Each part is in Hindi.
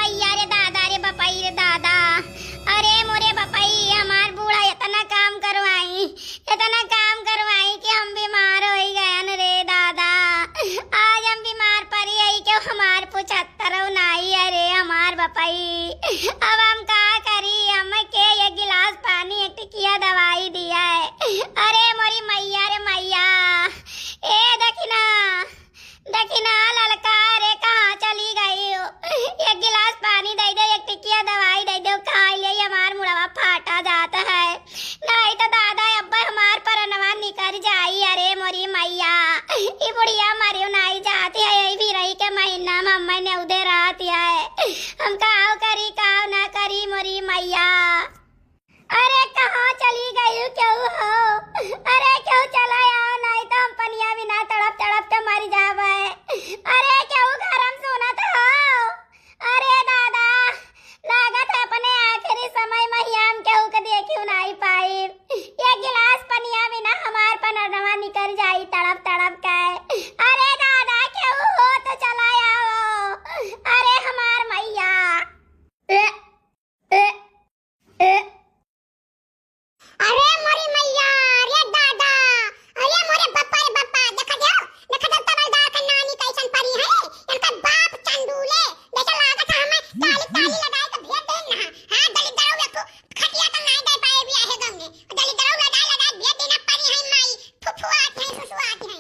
मैया रे दादा रे बपाई रे दादा। अरे मोरे बपाई हमार बूढ़ा इतना काम करवाई कि हम बीमार हो गए न रे दादा। आज हम बीमार पड़ी है कि हमार 75 नहीं। अरे हमार बपाई अब हम का करी, हम के एक गिलास पानी एक टिकिया दवाई दिया है। अरे मोरी मैया रे मैया, ए दखिना दखिना ललका रे कहाँ चली गई हो? एक गिलास पानी दे दो, एक टिकिया दवाई दे दो, खा ले हमार मुड़वा फाटा जाता है, नहीं तो दादा अब्बा हमार परनवा निकल जाई। अरे मोरी मैया ये बुढ़िया मरियो नहीं जाती है, यही भी रही के महीना में अम्मा ने उधे रहती है। हम काव करी काव ना करी मोरी मैया। अरे कहाँ चली गई क्यों हो? अरे क्यों चला आओ, नहीं तो हम पनिया बिना तड़प तड़प के मर जावे। अरे क्यों घर हम सुनत हो? अरे दादा लागत है अपने आखिरी समय में ही हम केहू के देखियो नहीं पाई। एक गिलास पनिया बिना हमार पनरवा निकल जाई तड़प तड़प के। अरे दादा क्यों हो तो चला आओ। अरे हमार मैया अरे मोरी मैया रे दादा, अरे मोरे बप्पा रे बप्पा, देखा दो तबलदार का नानी कैसन परी है। इनका बाप चंदूले जैसा लागत है, हमें ताली लगाए तो भेज देना। हां दलित दरो को खटिया तो नहीं दे पाए भी आहे गंगे, दलित दरो लगाए भेज देना परी है। माई फुफुआत है फुसुआत है।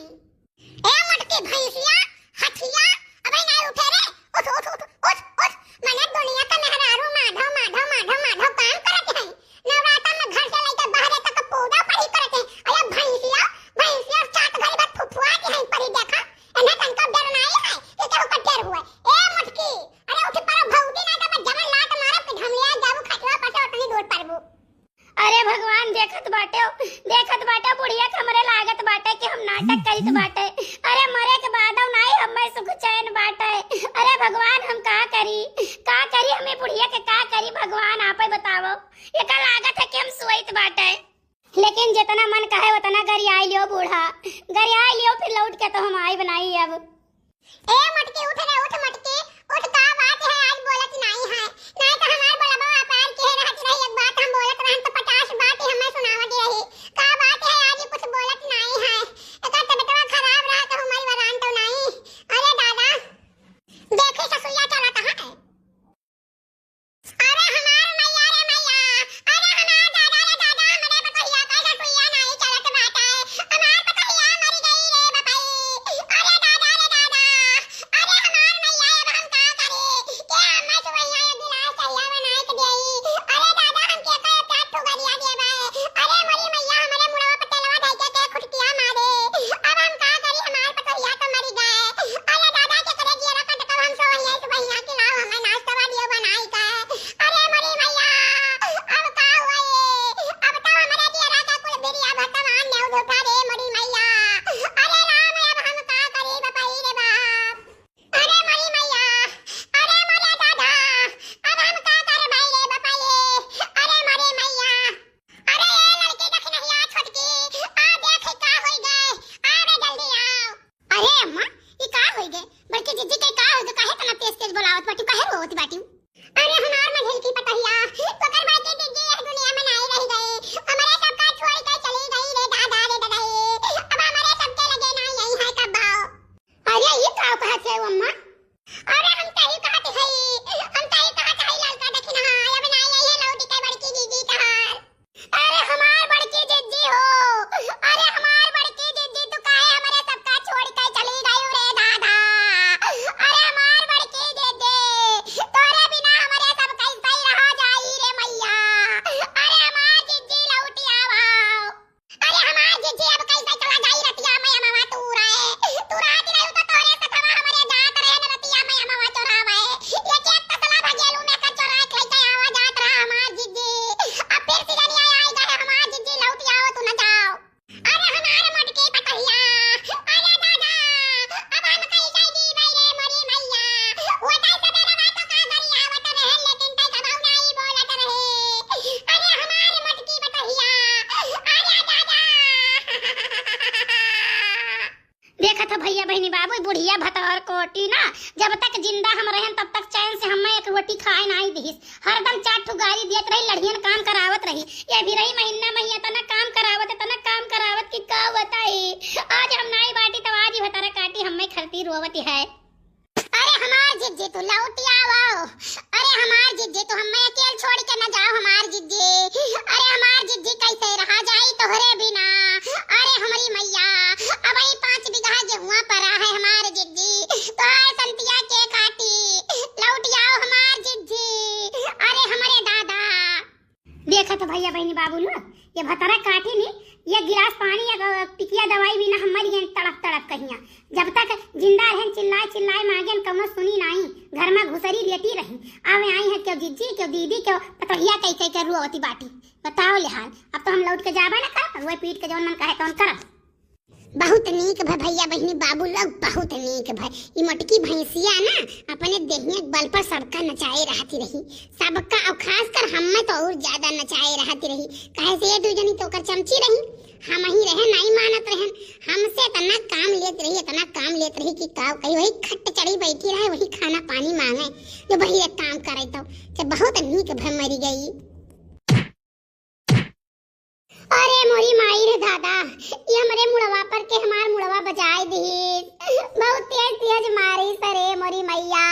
ए मटकी भैंसिया हथिया अबे नहीं उठे रे, उठ मने दुनिया का मेहरारू माधव काम करत है। नवरात्र में घर से लेकर बाहर तक पूजा पड़ी करते हैं। अरे भैंसिया सात घर बाद फुफुआती है परी, देखा इन्हें तनका डर नहीं है कि केहू का डर हुआ। ए मटकी अरे उठ पर भौदी ना तो जमन लात मारे पे ढमलिया जाबू खटवा पर से उतनी दूर परबू। अरे भगवान देखत बाटे बुढ़िया हमरे लागत बाटे कि हम नाटक करित बाटे। अरे मरे के बाद नहीं हमें सुख चैन बाटे। अरे भगवान हम का करी हमें बुढ़िया के का करी, भगवान आप ही बताओ। ये का लागत है कि हम सोइत बाटे, लेकिन जितना मन कहे उतना गरियाई लियो बूढ़ा, गरियाई लियो फिर लौट के तो हम आई बनाई। अब ए मटकी उठ रे, उठ मटकी उठ, का बात है आज बोलत नहीं है? नहीं तो हमार बड़बा पैर के रहत रही, एक बात हम बोलत रहन तो 50 बात ही हमें सुनावत रही। का बात है आज कुछ बोलत नहीं है? एका तबीयतवा खराब रहा तो हमारी वरान तो नहीं। अरे दादा देखे ससुया चला कहां है? अरे हमार मैया रे मैया, अरे हमार दादा रे दादा, हमरे बकहिया का ससुया नहीं चलत बात है। हमार बकहिया मर गई रे बकई। अरे दादा रे दादा, अरे हमार मैया अब हम का करे? के हमें सुवैया गिलास चाहिए बनाए के देई। अरे दादा हम के कहे प्याट तो गरिया देबे। अरे मोरी मैया हमरे मुड़वा पे तेलवा धइ के खुटकिया मारे। अब हम का करी, हमार बकहिया तो मर गए। अरे दादा के करे जिया रखत कब हम सुवैया खिलाओ, हमें नाश्ता दियो बनाई का। अरे मोरी मैया अब का हुए? अब तो हमरे दिया का कुल बिरिया भगवान ने उठा रे मोरी मैया। अरे राम अब हम का करे बपाई रे बाप। अरे मोरी मैया, अरे मोरे दादा अब हम का करे भाई रे बपाई। अरे मोरी मैया, अरे ये लड़की देख नहीं आ छोटकी, आ देख का होई गए, आ रे जल्दी आओ। अरे अम्मा ई का होई गए? बड़की जीजी के का होई गए? काहे तना तेज बोलावत बाटी, काहे रोवत बाटी? अरे हमार में ढेल की पतहिया तो कर बाटी दीदी इस दुनिया में नहीं रह गई, हमारे सब का छोड़ के चली गई रे दादा रे दादाई। अब हमारे सब के लगे नहीं यही है कब आओ। अरे ये का कहत है अम्मा? अरे हम कहीं कहत है, हम कहीं कहत है लड़का देखना अब नहीं यही है लौटी के बड़की दीदी कहार। अरे हमार बड़की दीदी हो, अरे हमार बड़की दीदी तो काहे हमारे सब का छोड़ के चली गई रे दादा। अरे हमार बड़की दीदी तोरे रोटी खाए नहीं दिस, हरदम चार ठो गाली दियत रही, लड़ियन काम करावत रही। ये भी रही महीना महीना तना काम करावत कि का बताई। आज हम नहीं बाटी तो आज ही भतारा काटी हमें खरती रोवती है। अरे हमार जिज्जे तो लौट आओ, अरे हमार जिज्जे तो हमें अकेले छोड़ के न जाओ हमार जिज्जे। अरे हमार जिज्जे कैसे रहा जाई तोहरे बिना। अरे हमारी मैया अब ही 5 बीघा गेहूं पड़ा है हमार जिज्जे, तो आए संतिया के काटी लौट आओ हमार जिज्जे। अरे हमारे दादा देखा तो भैया बहनी बाबू लो, ये भतारा काटी नहीं, ये गिलास पानी या टिकिया दवाई भी ना हमारी ये तड़प तड़प कहिया। जब तक जिंदा रहन चिल्लाए मांगे कम सुनी नहीं, घर में घुसरी लेती रही। आवे आई है क्यों जिज्जी क्यों दीदी क्यों पतोहिया कैसे कर रुआवती बाटी, बताओ ले हाल। अब तो हम लौट के जाबा ना कर, वो पीट के जौन मन कहे तौन कर। बहुत नीक भाई भैया बहनी बाबू लोग, बहुत नीक भाई। ये मटकी भैंसिया ना अपने देहिया बल पर सबका नचाए रहती रही, सबका और खास कर हमें तो और ज्यादा नचाए रहती रही। कहे से ये दू जनी तो कर चमची रही, हम ही रहे नहीं मानत रहन, हमसे इतना काम लेत रही कि का कही वही खट चढ़ी बैठी रहे, वही खाना पानी मांगे जो वही एक काम करे तो बहुत नीक भाई मरी गई। अरे मोरी माई रे दादा, ये हमारे मुड़वा पर के हमार मुड़वा बजाए दी, बहुत तेज मारी सरे मोरी मैया।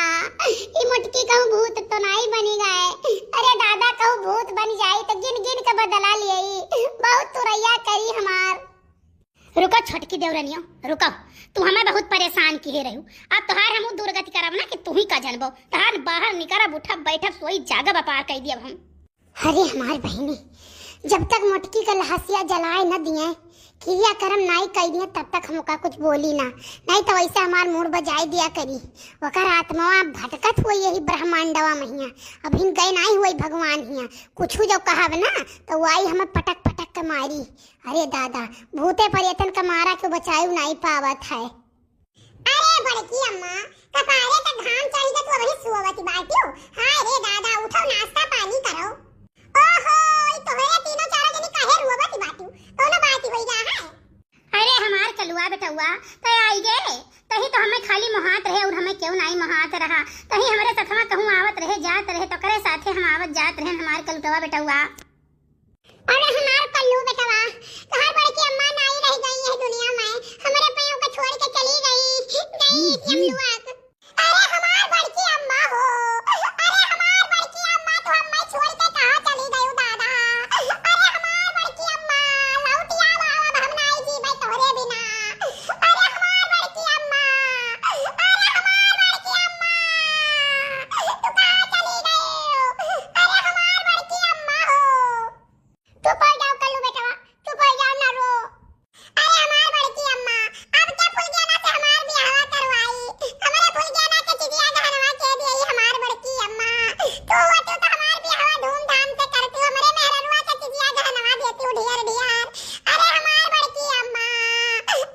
ये मुटकी कहूँ भूत तो नहीं बनी गए, अरे दादा कहूँ भूत बन जाई तो गिन के बदला लियई, बहुत तुरैया करी हमार। रुको छोटकी देवरनियो रुको, तू हमें बहुत परेशान किए रहू। अब तोहार हम दुर्गति करब ना कि तू ही का जनबो, तोहार बाहर निकरब उठब बैठब सोई जागब अपार कह दियब हम। अरे हमार बहनी जब तक मटकी का लहसिया जलाए न दिए, क्रिया कर्म नहीं कर दिए, तब तक हमका कुछ बोली ना, नहीं तो वैसे हमार मूड बजाई दिया करी। वकर आत्मा भटकत हुई यही ब्रह्मांडवा महिया, अब हिन गए नहीं हुई भगवान हिया, कुछ जो कहब ना तो वही हमें पटक के मारी। अरे दादा भूते पर्यटन का मारा क्यों बचायु नहीं पावत है। अरे बड़की अम्मा कपारे का घाम चढ़ी तो वही सुवती बाटियो। हाय रे दादा उठो नाश्ता पानी करो। ओहो तो है तीनों चारों जनी काहे रुवती बाटियो, कोनो बात होई जा है। अरे हमार कलुआ बेटुआ तय आई गे, तही तो हमें खाली मोहात रहे और हमें क्यों नहीं मोहात रहा, तही हमरे सथवा कहूं आवत रहे जात रहे तो करे साथे हम आवत जात रहे हमार कलुआ बेटुआ। अरे हमार कल्लू बेटवा कहां बड़की अम्मा नहीं रह गई है दुनिया में, हमारे पैयों को छोड़ के चली गई यमलुआ। अरे हमार बड़की अम्मा हो, अरे हमार बड़की अम्मा तो हमें छोड़ के कहां चली गई दादा। अरे हमार बड़की अम्मा लौटिया बाबा हम नहीं जी भाई तोहरे बिना। अरे हमार बड़की अम्मा, अरे हमार बड़की अम्मा तू कहां चली गई। अरे हमार बड़की अम्मा हो, तू पड़ जाओ कल्लू बेटवा, तू पड़ जाओ ना रो। अरे हमार बड़की अम्मा अब क्या भूल गया ना से हमार ब्याह करवाई, हमारे भूल गया ना के चिड़िया घरवा के दिए हमार बड़की अम्मा। तो हमार ब्याह धूमधाम से करती हो, हमारे मेहरनुआ के चिड़िया घरवा देती हो ढेर ढेर। अरे हमार बड़की अम्मा,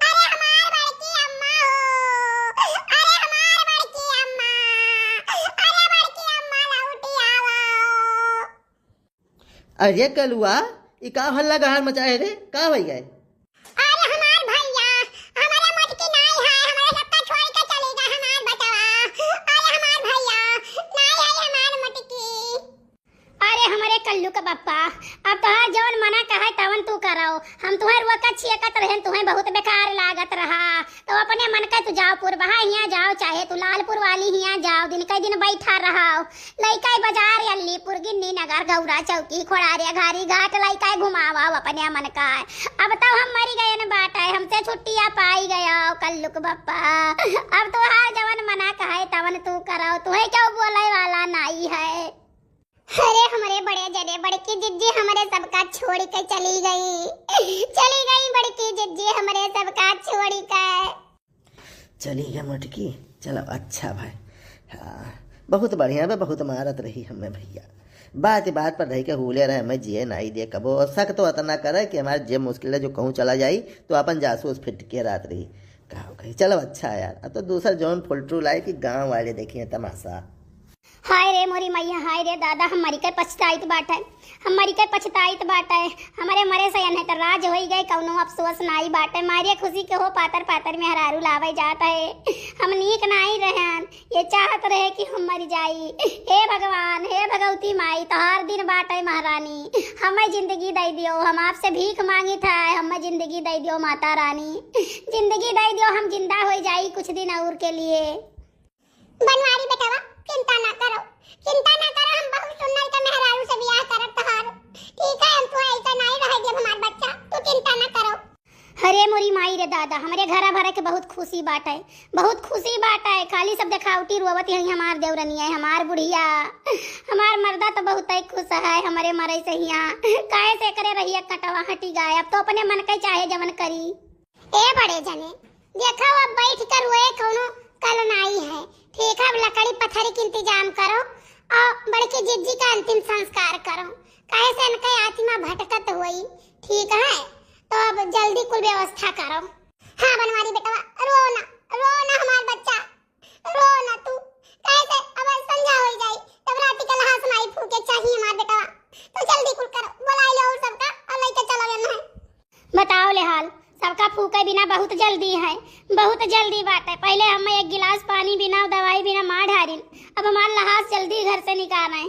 अरे हमार बड़की अम्मा हो, अरे हमार बड़की अम्मा, अरे बड़की अम्मा लौटी आओ। अरे कलुआ ई का हल्ला गहार मचाए रे, का भई गए। अरे हमार भैया हमारे मटकी नहीं है, हमारे सबका छोड़ के चले गए हमार बचवा। अरे हमार भैया नहीं है हमार मटकी। अरे हमारे कल्लू का पप्पा अब तो जौन मना कहे तवन तू करो, हम तुम्हारे रोका छियकत रहे, तुम्हें बहुत बेकार लागत रहा तो अपने मन का तू जाओ पुरबहा हिया जाओ, चाहे तू लालपुर वाली हिया जाओ, दिन कई दिन बैठा रहो। लइकाई बाजार अलीपुर गिन्नी नगर गौरा चौकी खोड़ारिया घारी घाट लइकाई घुमावा अपने मन का। अब तो हम मरी गए न बाटा है, हमसे छुट्टियां पाई गया कल्लू के पप्पा। अब तो हर जवन मना कहे तवन तू करो, तुम्हें क्यों बोले वाला नहीं है। अरे हमारे बड़े जड़े बड़की जिज्जी हमारे सबका छोड़ के चली गई बड़की जिज्जी हमारे सबका छोड़ के चली गया मटकी, चलो अच्छा भाई। हाँ बहुत बढ़िया बे, बहुत मारत रही हमें भैया, बात पर रह के हुले रहे, हमें जिए नहीं दिए कबो। शक तो इतना करे कि हमारे जे मुश्किल है जो कहूँ चला जाई तो अपन जासूस फिट के रात रही कहा कही। चलो अच्छा यार, अब तो दूसरा जौन फुलटू लाए कि गाँव वाले देखिए तमाशा। हाय रे रे मोरी मैया, हाय रे दादा, हम मरी के पछताइत बाटे, हम मरी के पछताइत बाटे। हमारे मरे से नहीं तो राज हो गए, कौनो अफसोस नाई बाटे। मारिए खुशी के हो पातर पातर में हरारू लावे जाता है। हम नीक नहीं रहन, ये चाहत रहे कि हम मर जाई। हे भगवान, हे भगवती माई, तोहार दिन बाटे महारानी, हमें जिंदगी दे दियो। हम आपसे भीख मांगी था, हमें जिंदगी दे दियो माता रानी, जिंदगी दे दियो, हम जिंदा हो जाई कुछ दिन और के लिए। बनवारी बेटवा, चिंता ना करो, चिंता ना करो, हम बहुत सुंदर के मेहरारू से ब्याह करब तोहार। ठीक है, हम तो ऐसा नहीं रह देब हमार बच्चा, तू चिंता ना करो। हरे मोरी माई रे दादा, हमारे घरा भरे के बहुत खुशी बात है, बहुत खुशी बात है। खाली सब देखावटी रोवत है हमार देवरनी है, हमार बुढ़िया, हमार मर्दा तो बहुत ही खुश है हमारे मरे से हिया। काहे से करे रहिए कटवा हटी गाय, अब तो अपने मन के चाहे जवन करी। ए बड़े जने देखो, अब बैठ कर रोए कौनो कल नाई है। ठीक है, अब लकड़ी पत्थर के इंतजाम करो और बड़की जिज्जी का अंतिम संस्कार करो। काहे से इनका आत्मा भटकत हुई। ठीक है, तो अब जल्दी कुल व्यवस्था करो। हाँ बनवारी बेटवा, रोना रोना हमार बच्चा, रोना तू। काहे से अब संध्या हो जाई, तब रात के लहास माई फूके चाहिए हमार बेटवा। तो जल्दी कुल करो, बुला लो और सबका और लेके चलो ना। बताओ ले हाल, सबका फूके बिना बहुत जल्दी है, बहुत जल्दी बात है। पहले हम एक गिलास पानी बिना दवाई बिना मार ढारिन, अब हमारा लहास जल्दी घर से निकालना है।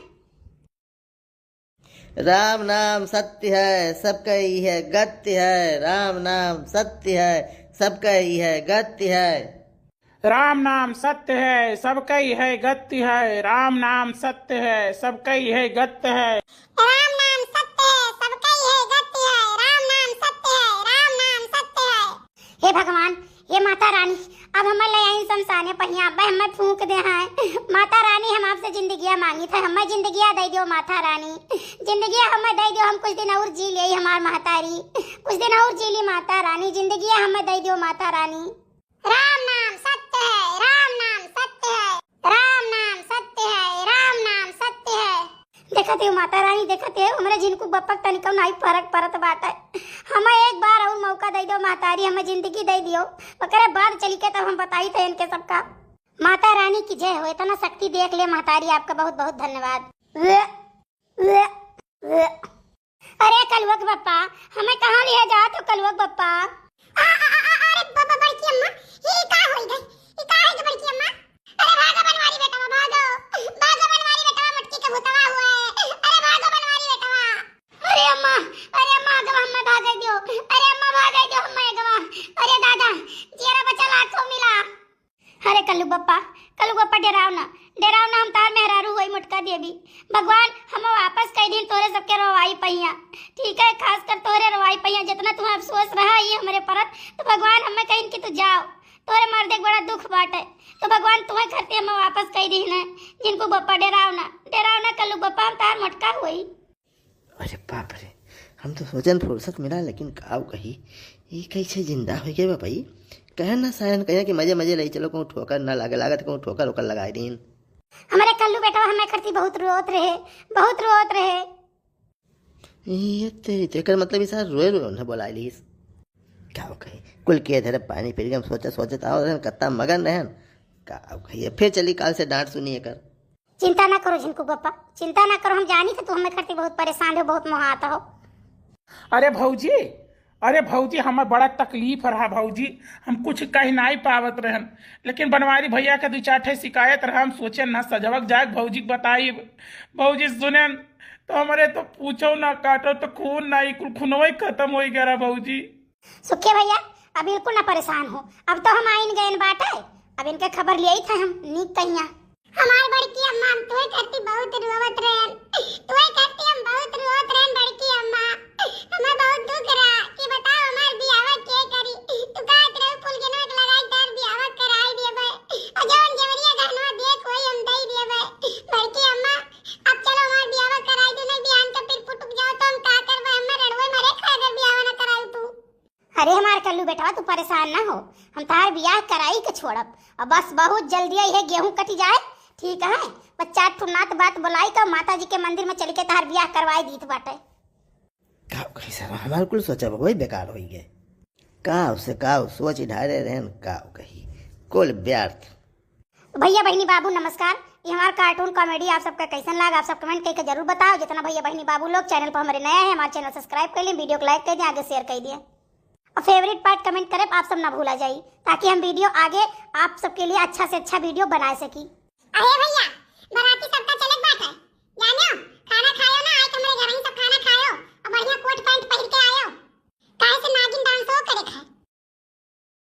राम नाम सत्य है, सबका ही है गत्य है। राम नाम सत्य है, सबका ही है गत्य है। राम नाम सत्य है, सबका ही है गत्य है। राम नाम सत्य है, सबका ही है गत्य है। राम नाम सत्य है, सबका ही है गत्य है। राम नाम सत्य है, राम नाम सत्य है। हे भगवान, हे माता रानी, अब हमें ले आई शमशाने पहिया, अब हमें फूंक दे हैं। माता रानी, हम आपसे जिंदगियां मांगी था, हमें जिंदगियां दे दियो माता रानी, जिंदगियां हमें दे दियो। हम कुछ दिन और जी ले हमार महतारी, कुछ दिन और जी ली माता रानी, जिंदगियां हमें दे दियो माता रानी। राम नाम सत्य है, राम नाम सत्य है, राम नाम सत्य है, राम नाम सत्य है। देखते हो माता रानी, देखते हो हमारे जिनको बपक तनिको नहीं फर्क पड़त बात है। हमें एक बार और मौका दे दो मातारी, हमें जिंदगी दे दियो, ओकरे बाद चली के तब हम बताई थे इनके सबका। माता रानी की जय हो, इतना शक्ति देख ले मातारी, आपका बहुत बहुत धन्यवाद। अरे कलुवक बप्पा, हमें कहाँ लिया जा तो कलुवक बप्पा। अरे बाबा बड़की अम्मा, ये का होई गई, ये का है बड़की अम्मा। अरे भागो बनवारी बेटा, भागो भागो बनवारी बेटा, मटकी का भूतवा हुआ है। अरे भागो बनवारी बेटा। अरे अम्मा, अरे अम्मा गवा, हमें भाग दियो, अरे अम्मा भाग दियो, हमें गवा। अरे दादा जेरा बच्चा लाखों मिला। अरे कल्लू बप्पा डराव ना, हम तार मेहरारू होई मुटका देवी। भगवान हम वापस कई दिन तोरे सबके रोवाई पहिया। ठीक है, खास कर तोरे रोवाई पहिया, जितना तुम्हें अफसोस रहा ये हमारे परत, तो भगवान हमें कहीं कि तू जाओ, तोरे मर्दे के बड़ा दुख बाटे, तो भगवान तुम्हें करते हम वापस कई दिन है। जिनको बप्पा डराव ना कल्लू बप्पा, हम तार मुटका हुई। अरे बाप रे, हम तो सोचन फुर्सत मिला, लेकिन काव कही ये कैसे जिंदा हो गए भाई। कहे ना सायन कहे कि मजे मजे ले चलो, कहूँ ठोकर ना लागे, लागत कहूँ ठोकर ओकर लगाई दिन। हमारे कल्लू बेटा हमें करती बहुत रोत रहे, बहुत रोत रहे। ये तेकर मतलब इस रोए रोए उन्हें बोला लीस का कही कुल के धरे पानी पी गए। सोचत आओ रहन कत्ता मगन रहन का कही। फिर चली काल से डांट सुनिए कर। चिंता ना करो झिनको बप्पा, चिंता ना करो, हम जानी थे तू हमें करती बहुत परेशान हो, बहुत मोहात हो। अरे भौजी हमें बड़ा तकलीफ रहा भौजी, हम कुछ कह नहीं पावत रहन, लेकिन बनवारी भैया के दो चार ठे शिकायत रहा, हम सोचे ना सजवक जाए भौजी बताई। भौजी सुने तो हमारे तो पूछो ना काटो तो खून नहीं, कुल खूनवा ही खत्म हो गया भौजी। सुखे भैया अब बिल्कुल ना परेशान हो, अब तो हम आइन गए बात है, अब इनके खबर ले ही था हम नीक कहिया। हमारी बड़की अम्मा हम तुम्हें कहती बहुत रोवत रहन, तुम्हें कहती हम बहुत रोवत रहन बड़की अम्मा। हमें बहुत दुख रहा कि बताओ हमार बियाह के करी, तू कहत रहे फूल के नोट लगाई तार बियाह कराई देबे, और जवन जेवरिया गहना देख होई हम दई देबे। बड़की अम्मा अब चलो हमार बियाह कराई दे, नहीं बियान के फिर फुटक जाओ तो हम का करबे, हमें रड़वे मरे खा अगर बियाह ना कराई तू। अरे हमार कल्लू बेटा तू परेशान ना हो, हम तार बियाह कराई के छोड़ब, अब बस बहुत जल्दी है गेहूं कटी जाए। ठीक है, बच्चा ठुनात बात बुलाई का माता जी के मंदिर में चल के तार बियाह करवाई दीत बाटे। का कही सर हमार कुल सोचा वही बेकार हो गए, का उसे का सोच ढारे रहन का कही कुल व्यर्थ। भैया बहनी बाबू नमस्कार, ये हमारा कार्टून कॉमेडी आप सबका कैसन लगा, आप सब कमेंट करके जरूर बताओ। जितना भैया बहनी बाबू लोग चैनल पर हमारे नया है, हमारे चैनल सब्सक्राइब कर लें, वीडियो को लाइक कर दें, आगे शेयर कर दिए और फेवरेट पार्ट कमेंट करें, आप सब ना भूला जाइए, ताकि हम वीडियो आगे आप सबके लिए अच्छा से अच्छा वीडियो बना सकी। अरे भैया